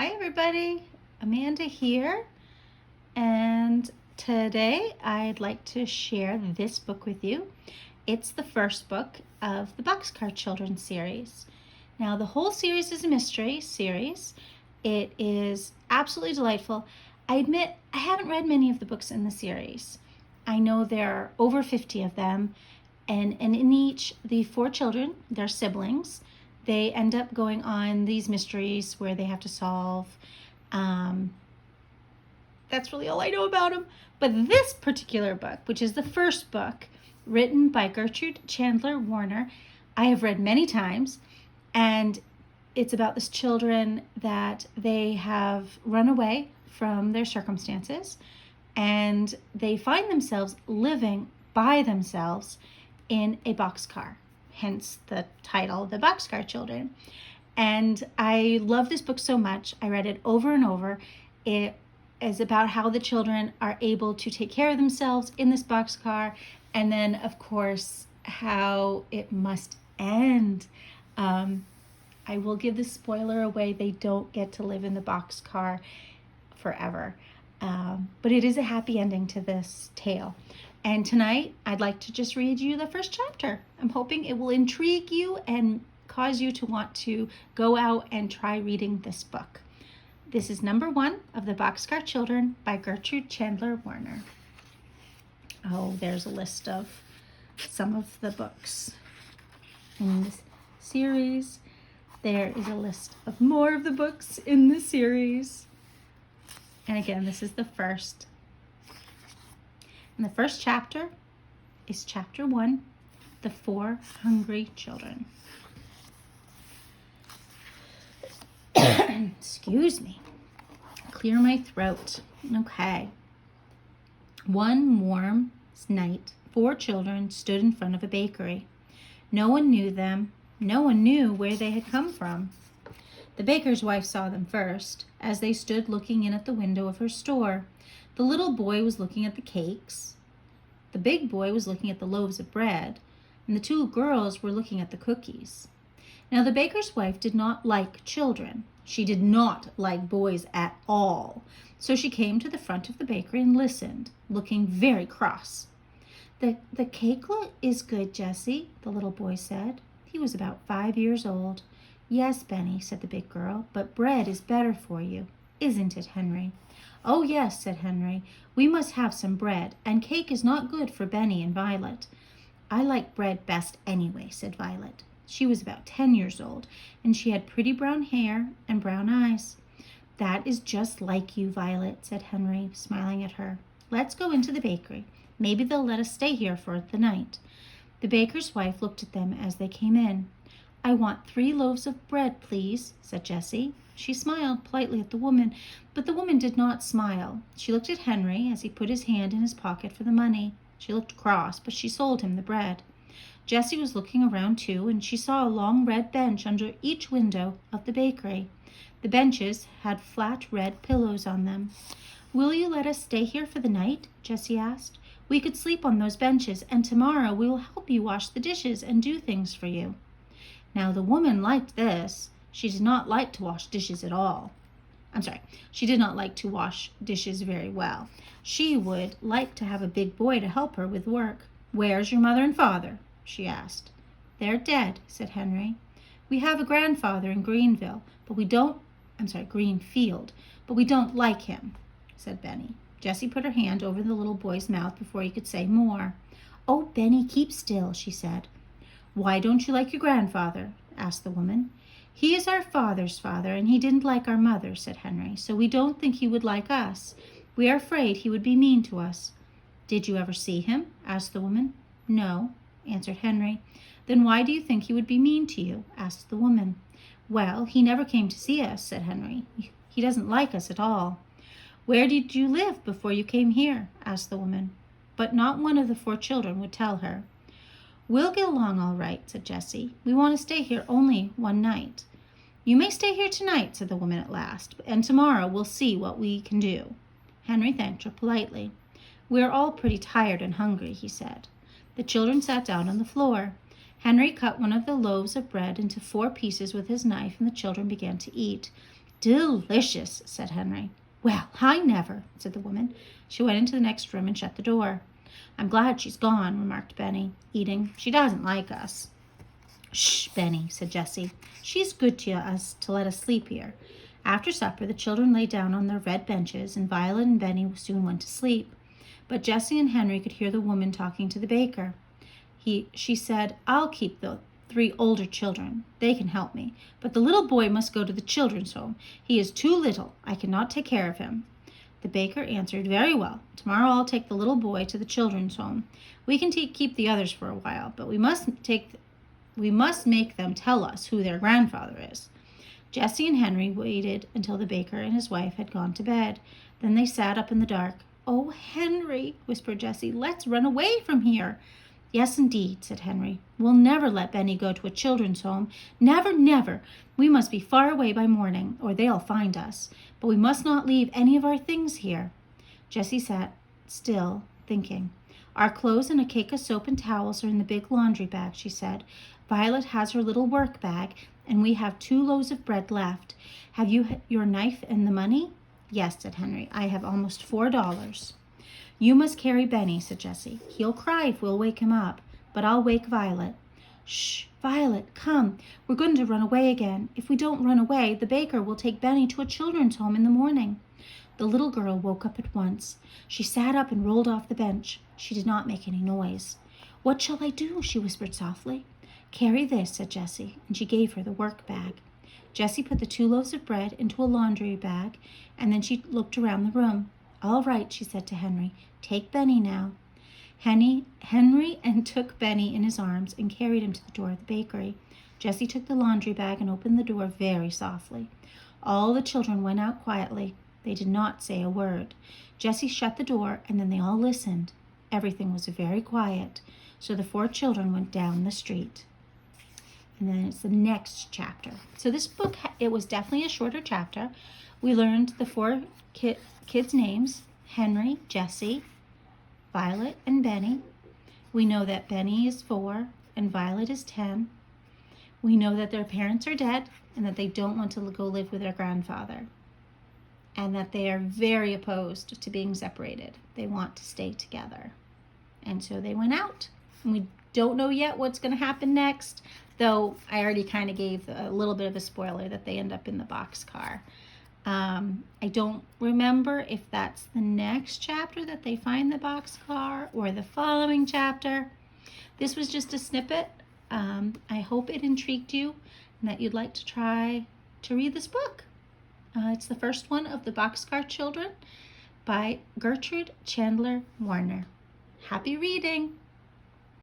Hi everybody, Amanda here, and today I'd like to share this book with you. It's the first book of the Boxcar Children series. Now the whole series is a mystery series. It is absolutely delightful. I admit I haven't read many of the books in the series. I know there are over 50 of them, and in each, the 4 children, their siblings, they end up going on these mysteries where they have to solve. That's really all I know about them. But this particular book, which is the first book, written by Gertrude Chandler Warner, I have read many times, and it's about these children that they have run away from their circumstances, and they find themselves living by themselves in a boxcar. Hence the title, The Boxcar Children. And I love this book so much. I read it over and over. It is about how the children are able to take care of themselves in this boxcar, and then, of course, how it must end. I will give the spoiler away. They don't get to live in the boxcar forever. But it is a happy ending to this tale. And tonight, I'd like to just read you the first chapter. I'm hoping it will intrigue you and cause you to want to go out and try reading this book. This is number 1 of the Boxcar Children by Gertrude Chandler Warner. Oh, there's a list of some of the books in this series. There is a list of more of the books in the series. And again, this is the first. And the first chapter is chapter 1, The 4 Hungry Children. Excuse me. Clear my throat. Okay. One warm night, 4 children stood in front of a bakery. No one knew them. No one knew where they had come from. The baker's wife saw them first, as they stood looking in at the window of her store. The little boy was looking at the cakes. The big boy was looking at the loaves of bread, and the 2 girls were looking at the cookies. Now the baker's wife did not like children. She did not like boys at all. So she came to the front of the bakery and listened, looking very cross. The cake is good, Jessie, the little boy said. He was about 5 years old. Yes, Benny, said the big girl, but bread is better for you. Isn't it, Henry? Oh, yes, said Henry. We must have some bread, and cake is not good for Benny and Violet. I like bread best anyway, said Violet. She was about 10 years old, and she had pretty brown hair and brown eyes. That is just like you, Violet, said Henry, smiling at her. Let's go into the bakery. Maybe they'll let us stay here for the night. The baker's wife looked at them as they came in. I want 3 loaves of bread, please, said Jessie. She smiled politely at the woman, but the woman did not smile. She looked at Henry as he put his hand in his pocket for the money. She looked cross, but she sold him the bread. Jessie was looking around too, and she saw a long red bench under each window of the bakery. The benches had flat red pillows on them. Will you let us stay here for the night? Jessie asked. We could sleep on those benches, and tomorrow we will help you wash the dishes and do things for you. Now the woman liked this. She did not like to wash dishes at all. She did not like to wash dishes very well. She would like to have a big boy to help her with work. Where's your mother and father? She asked. They're dead, said Henry. We have a grandfather in Greenfield, but we don't like him, said Benny. Jessie put her hand over the little boy's mouth before he could say more. Oh, Benny, keep still, she said. Why don't you like your grandfather? Asked the woman. He is our father's father, and he didn't like our mother, said Henry, so we don't think he would like us. We are afraid he would be mean to us. Did you ever see him? Asked the woman. No, answered Henry. Then why do you think he would be mean to you? Asked the woman. Well, he never came to see us, said Henry. He doesn't like us at all. Where did you live before you came here? Asked the woman. But not one of the 4 children would tell her. We'll get along all right, said Jessie. We want to stay here only one night. You may stay here tonight, said the woman at last, and tomorrow we'll see what we can do. Henry thanked her politely. We're all pretty tired and hungry, he said. The children sat down on the floor. Henry cut one of the loaves of bread into 4 pieces with his knife, and the children began to eat. Delicious, said Henry. Well, I never, said the woman. She went into the next room and shut the door. I'm glad she's gone, remarked Benny, eating. She doesn't like us. Shh, Benny, said Jessie. She's good to us to let us sleep here. After supper, the children lay down on their red benches, and Violet and Benny soon went to sleep. But Jessie and Henry could hear the woman talking to the baker. She said, I'll keep the 3 older children. They can help me. But the little boy must go to the children's home. He is too little. I cannot take care of him. The baker answered, Very well. Tomorrow I'll take the little boy to the children's home. We can keep the others for a while, but we must make them tell us who their grandfather is. Jessie and Henry waited until the baker and his wife had gone to bed. Then they sat up in the dark. Oh, Henry, whispered Jessie, let's run away from here. Yes, indeed, said Henry. We'll never let Benny go to a children's home. Never, never. We must be far away by morning, or they'll find us. But we must not leave any of our things here. Jessie sat still, thinking. Our clothes and a cake of soap and towels are in the big laundry bag, she said. Violet has her little work bag, and we have 2 loaves of bread left. Have you your knife and the money? Yes, said Henry. I have almost $4. You must carry Benny, said Jessie. He'll cry if we'll wake him up, but I'll wake Violet. Shh, Violet, come. We're going to run away again. If we don't run away, the baker will take Benny to a children's home in the morning. The little girl woke up at once. She sat up and rolled off the bench. She did not make any noise. What shall I do? She whispered softly. Carry this, said Jessie, and she gave her the work bag. Jessie put the 2 loaves of bread into a laundry bag, and then she looked around the room. All right, she said to Henry. Take Benny now. Henry took Benny in his arms and carried him to the door of the bakery. Jessie took the laundry bag and opened the door very softly. All the children went out quietly. They did not say a word. Jessie shut the door, and then they all listened. Everything was very quiet, so the 4 children went down the street. And then it's the next chapter. So this book, it was definitely a shorter chapter. We learned the 4 kids' names, Henry, Jessie, Violet, and Benny. We know that Benny is 4 and Violet is 10. We know that their parents are dead and that they don't want to go live with their grandfather, and that they are very opposed to being separated. They want to stay together. And so they went out. And we don't know yet what's going to happen next, though I already kind of gave a little bit of a spoiler that they end up in the boxcar. I don't remember if that's the next chapter that they find the boxcar or the following chapter. This was just a snippet. I hope it intrigued you and that you'd like to try to read this book. It's the first one of the Boxcar Children by Gertrude Chandler Warner. Happy reading!